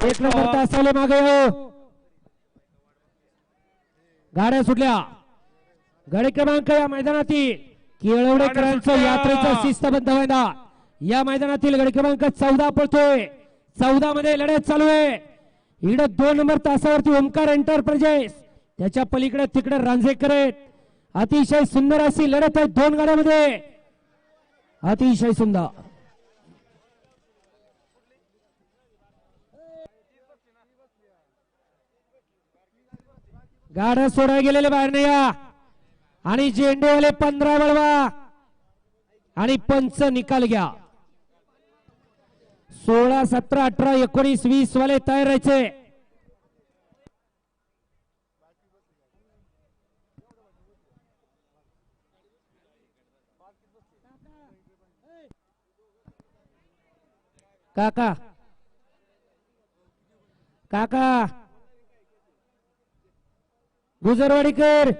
एक नंबर तासाले मागे गाड्या सुटल्या. गडी क्रमांक या मैदानातील केळवडेकरांचं यात्रेचं शिस्तबद्ध मैदान. या मैदानातील गडी क्रमांक 14 पळतोय. 14 मध्ये लढत चालू आहे. इकडे 2 नंबर तासावरती ओमकार एंटरप्राइजेस, त्याच्या पलीकडे तिकडे रांझेकर आहेत. अतिशय सुंदर अशी लढत आहे 2 गाड्यामध्ये, अतिशय सुंदर. गाड्या सोडायला गेलेले बाहेर नाही या आणि झेंडेवाले 15 वळवा आणि पंच निकाल घ्या. 16, 17, 18, 19, 20 वाले तयार राहायचे. काका काका गुजरवाडीकर